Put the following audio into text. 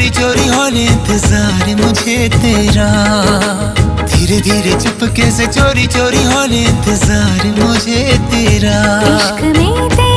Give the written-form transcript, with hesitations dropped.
चोरी चोरी होने इंतजार मुझे तेरा, धीरे धीरे चुपके से चोरी चोरी होने इंतजार मुझे तेरा। इश्क में